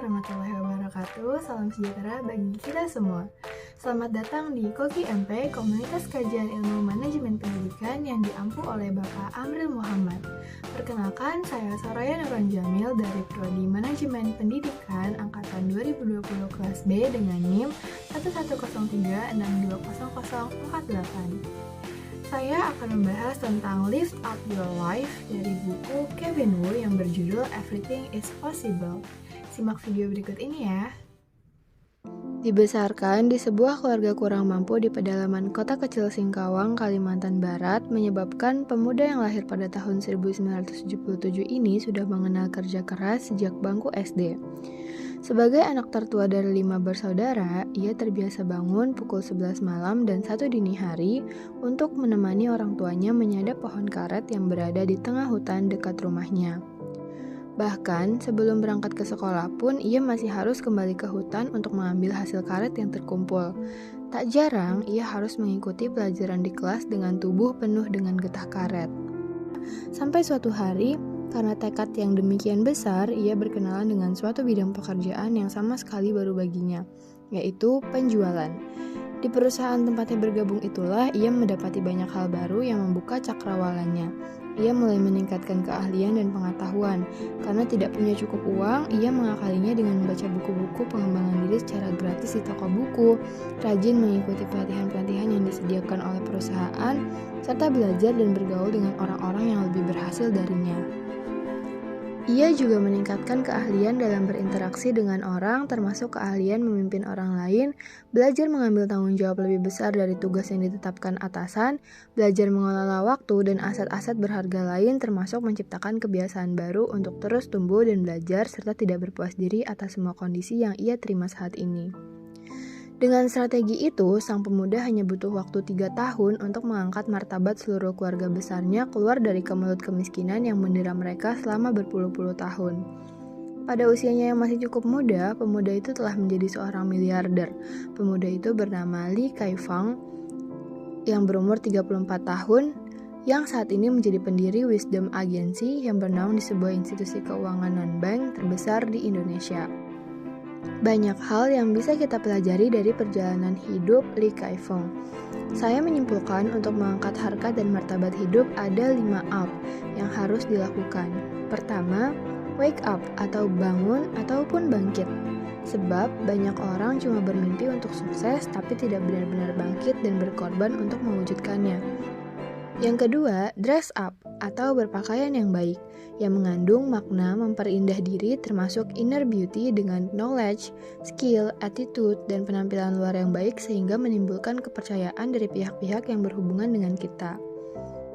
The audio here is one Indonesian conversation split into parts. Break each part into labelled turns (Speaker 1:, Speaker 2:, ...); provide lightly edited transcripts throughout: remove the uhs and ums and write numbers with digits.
Speaker 1: warahmatullahi wabarakatuh. Salam sejahtera bagi kita semua. Selamat datang di Koki MP, Komunitas Kajian Ilmu Manajemen Pendidikan yang diampu oleh Bapak Amril Muhammad. Perkenalkan, saya Soraya Nurwan Jamil dari Prodi Manajemen Pendidikan Angkatan 2020 kelas B dengan NIM 11036200048. Saya akan membahas tentang Lift Up Your Life dari buku Kevin Wu yang berjudul Everything is Possible. Simak video berikut ini ya. Dibesarkan di sebuah keluarga kurang mampu di pedalaman kota kecil Singkawang, Kalimantan Barat, menyebabkan pemuda yang lahir pada tahun 1977 ini sudah mengenal kerja keras sejak bangku SD. Sebagai anak tertua dari 5 bersaudara, ia terbiasa bangun pukul 11 malam dan 1 dini hari untuk menemani orang tuanya menyadap pohon karet yang berada di tengah hutan dekat rumahnya. Bahkan, sebelum berangkat ke sekolah pun, ia masih harus kembali ke hutan untuk mengambil hasil karet yang terkumpul. Tak jarang, ia harus mengikuti pelajaran di kelas dengan tubuh penuh dengan getah karet. Sampai suatu hari, karena tekad yang demikian besar, ia berkenalan dengan suatu bidang pekerjaan yang sama sekali baru baginya, yaitu penjualan. Di perusahaan tempatnya bergabung itulah ia mendapati banyak hal baru yang membuka cakrawalannya. Ia mulai meningkatkan keahlian dan pengetahuan. Karena tidak punya cukup uang, ia mengakalinya dengan membaca buku-buku pengembangan diri secara gratis di toko buku, rajin mengikuti pelatihan-pelatihan yang disediakan oleh perusahaan, serta belajar dan bergaul dengan orang-orang yang lebih berhasil darinya. Ia juga meningkatkan keahlian dalam berinteraksi dengan orang, termasuk keahlian memimpin orang lain, belajar mengambil tanggung jawab lebih besar dari tugas yang ditetapkan atasan, belajar mengelola waktu dan aset-aset berharga lain, termasuk menciptakan kebiasaan baru untuk terus tumbuh dan belajar, serta tidak berpuas diri atas semua kondisi yang ia terima saat ini. Dengan strategi itu, sang pemuda hanya butuh waktu 3 tahun untuk mengangkat martabat seluruh keluarga besarnya keluar dari kemelut kemiskinan yang mendera mereka selama berpuluh-puluh tahun. Pada usianya yang masih cukup muda, pemuda itu telah menjadi seorang miliarder. Pemuda itu bernama Lee Kai-fang yang berumur 34 tahun, yang saat ini menjadi pendiri Wisdom Agency yang bernaung di sebuah institusi keuangan non-bank terbesar di Indonesia. Banyak hal yang bisa kita pelajari dari perjalanan hidup Lee Kai-fang. Saya menyimpulkan untuk mengangkat harkat dan martabat hidup ada 5 up yang harus dilakukan. Pertama, wake up atau bangun ataupun bangkit. Sebab banyak orang cuma bermimpi untuk sukses tapi tidak benar-benar bangkit dan berkorban untuk mewujudkannya. Yang kedua, dress up atau berpakaian yang baik, yang mengandung makna memperindah diri termasuk inner beauty dengan knowledge, skill, attitude, dan penampilan luar yang baik sehingga menimbulkan kepercayaan dari pihak-pihak yang berhubungan dengan kita.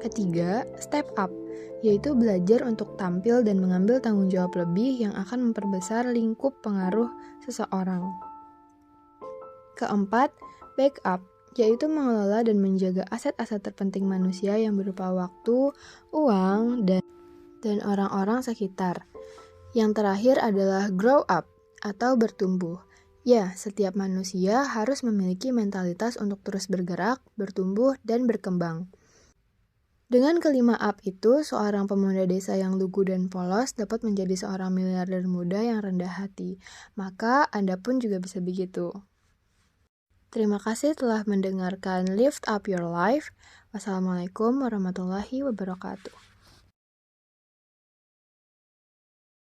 Speaker 1: Ketiga, step up, yaitu belajar untuk tampil dan mengambil tanggung jawab lebih yang akan memperbesar lingkup pengaruh seseorang. Keempat, back up, yaitu mengelola dan menjaga aset-aset terpenting manusia yang berupa waktu, uang, dan orang-orang sekitar. Yang terakhir adalah grow up atau bertumbuh. Ya, setiap manusia harus memiliki mentalitas untuk terus bergerak, bertumbuh, dan berkembang. Dengan kelima up itu, seorang pemuda desa yang lugu dan polos dapat menjadi seorang miliarder muda yang rendah hati. Maka Anda pun juga bisa begitu. Terima kasih telah mendengarkan Lift Up Your Life. Wassalamualaikum warahmatullahi wabarakatuh.